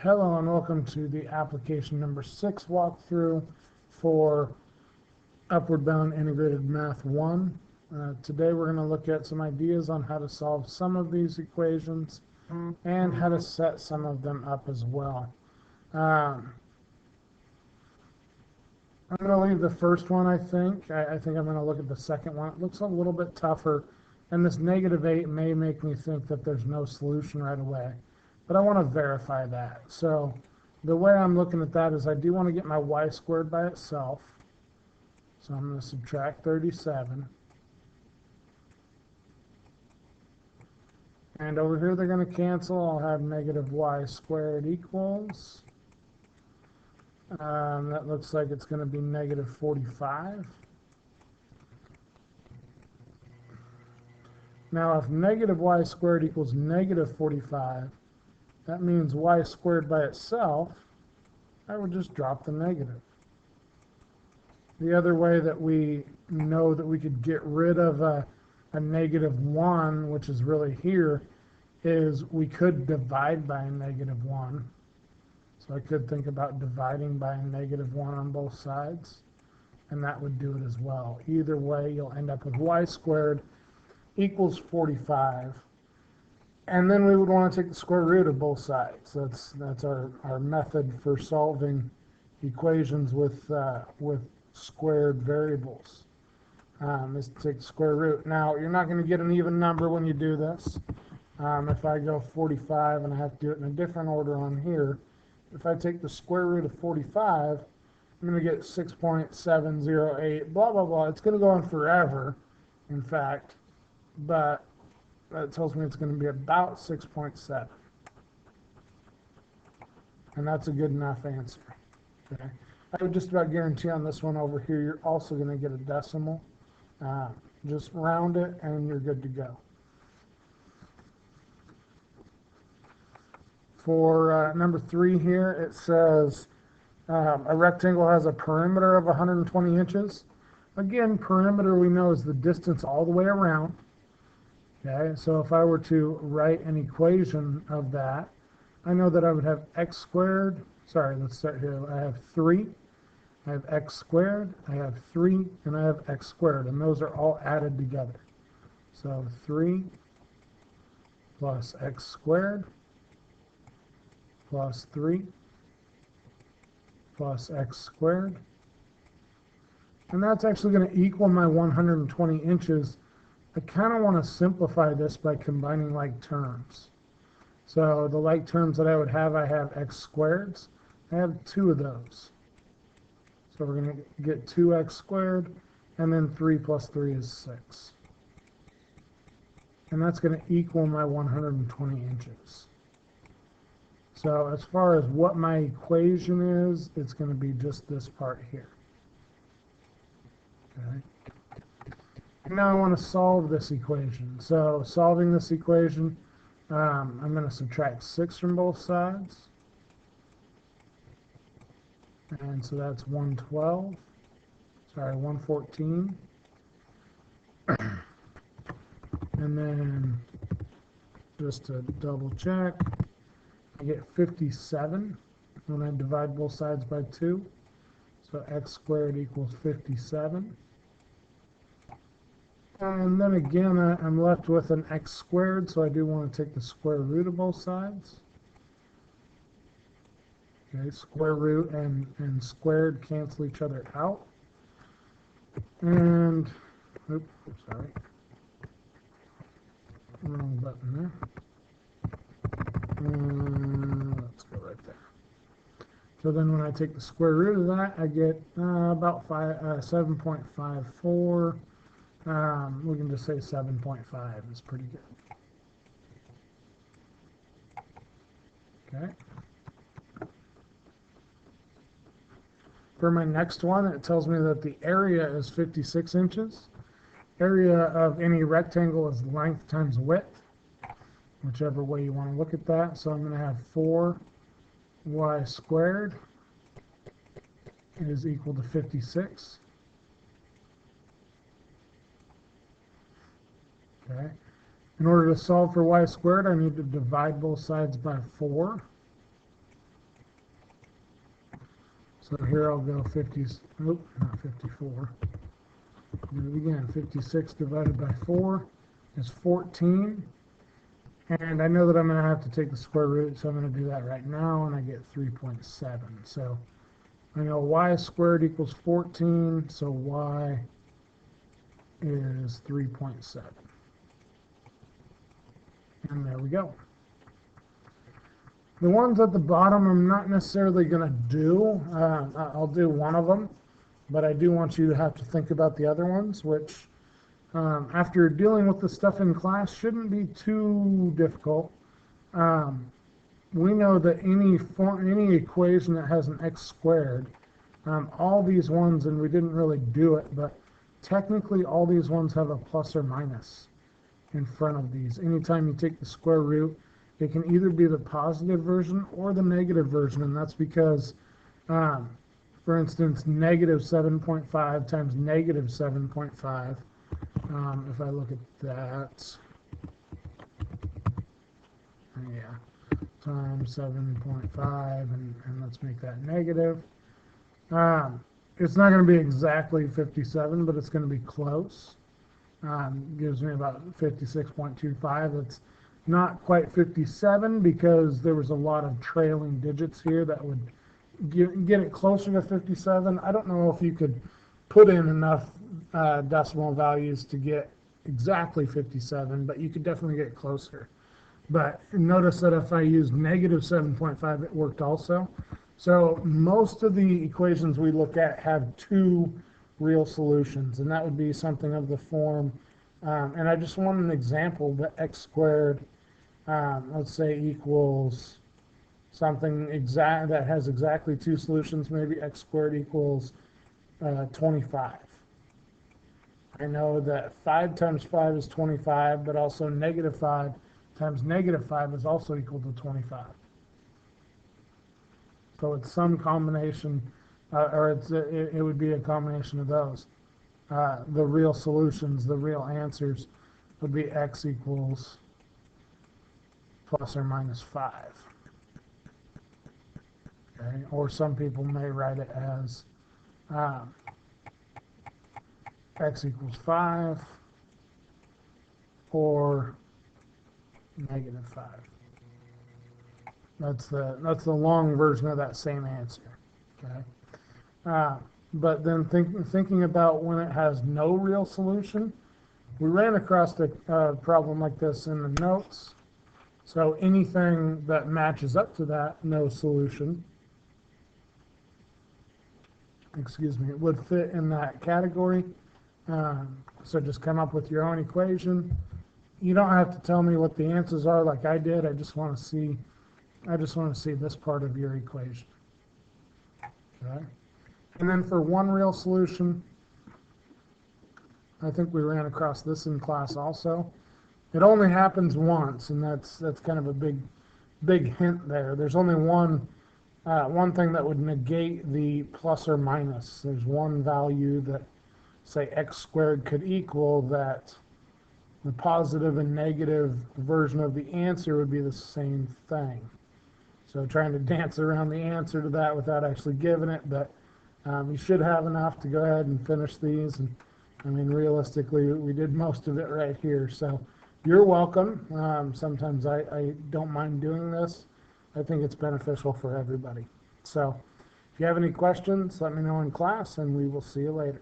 Hello and welcome to the application number 6 walkthrough for Upward Bound Integrated Math 1. Today we're going to look at some ideas on how to solve some of these equations and how to set some of them up as well. I'm going to leave the first one, I think. I think I'm going to look at the second one. It looks a little bit tougher, and this -8 may make me think that there's no solution right away. But I want to verify that. So the way I'm looking at that is I do want to get my y squared by itself. So I'm going to subtract 37. And over here they're going to cancel. I'll have -y squared equals. That looks like it's going to be -45. Now if -y squared equals -45, that means y squared by itself, I would just drop the negative. The other way that we know that we could get rid of a -1, which is really here, is we could divide by a -1. So I could think about dividing by a -1 on both sides, and that would do it as well. Either way, you'll end up with y squared equals 45. And then we would want to take the square root of both sides. That's our method for solving equations with squared variables. Is to take the square root. Now, you're not going to get an even number when you do this. If I go 45 and I have to do it in a different order on here, if I take the square root of 45, I'm going to get 6.708, blah, blah, blah. It's going to go on forever, in fact, but that tells me it's going to be about 6.7. And that's a good enough answer. Okay. I would just about guarantee on this one over here, you're also going to get a decimal. Just round it and you're good to go. For number 3 here, it says a rectangle has a perimeter of 120 inches. Again, perimeter we know is the distance all the way around. Okay, so if I were to write an equation of that, I know that I would have x squared. Sorry, let's start here. I have 3. I have x squared. I have 3, and I have x squared, and those are all added together. So 3 plus x squared plus 3 plus x squared. And that's actually going to equal my 120 inches. I kind of want to simplify this by combining like terms. So the like terms that I would have, I have x squareds. I have 2 of those. So we're going to get 2x squared, and then 3 plus 3 is 6. And that's going to equal my 120 inches. So as far as what my equation is, it's going to be just this part here. Okay. Now I want to solve this equation. So solving this equation, I'm going to subtract 6 from both sides. And so that's 114. And then just to double check, I get 57 when I divide both sides by 2. So x squared equals 57. And then again, I'm left with an x squared, so I do want to take the square root of both sides. Okay, square root and squared cancel each other out. And, oops, sorry. Wrong button there. Let's go right there. So then when I take the square root of that, I get about 7.54. We can just say 7.5 is pretty good. Okay. For my next one, it tells me that the area is 56 inches. Area of any rectangle is length times width, whichever way you want to look at that. So I'm going to have 4y squared is equal to 56. Okay. In order to solve for y squared, I need to divide both sides by 4. So here I'll go 50, nope, not 54. Do it again. 56 divided by 4 is 14. And I know that I'm going to have to take the square root, so I'm going to do that right now, and I get 3.7. So I know y squared equals 14, so y is 3.7. And there we go. The ones at the bottom I'm not necessarily going to do. I'll do one of them, but I do want you to have to think about the other ones, which after dealing with the stuff in class shouldn't be too difficult. We know that any equation that has an x squared, all these ones, and we didn't really do it, but technically all these ones have a plus or minus in front of these. Anytime you take the square root, it can either be the positive version or the negative version, and that's because, for instance, negative 7.5 times negative 7.5, if I look at that, yeah, times 7.5, and let's make that negative. It's not going to be exactly 57, but it's going to be close. Gives me about 56.25. It's not quite 57 because there was a lot of trailing digits here that would get it closer to 57. I don't know if you could put in enough decimal values to get exactly 57, but you could definitely get closer. But notice that if I use negative 7.5, it worked also. So most of the equations we look at have two real solutions, and that would be something of the form, and I just want an example that x squared, let's say, equals something exact that has exactly two solutions. Maybe x squared equals 25. I know that 5 times 5 is 25, but also negative 5 times negative 5 is also equal to 25. So it's some combination, or it would be a combination of those. The real solutions, the real answers would be x equals plus or minus 5. Okay? Or some people may write it as x equals 5 or negative 5. That's the long version of that same answer. Okay. But then thinking about when it has no real solution, we ran across a problem like this in the notes. So anything that matches up to that no solution, excuse me, it would fit in that category. So just come up with your own equation. You don't have to tell me what the answers are like I did. I just want to see this part of your equation. Okay. And then for one real solution, I think we ran across this in class also. It only happens once, and that's kind of a big hint there. There's only one thing that would negate the plus or minus. There's one value that, say, x squared could equal that the positive and negative version of the answer would be the same thing. So trying to dance around the answer to that without actually giving it, but you should have enough to go ahead and finish these. And I mean, realistically, we did most of it right here. So you're welcome. Sometimes I don't mind doing this. I think it's beneficial for everybody. So if you have any questions, let me know in class, and we will see you later.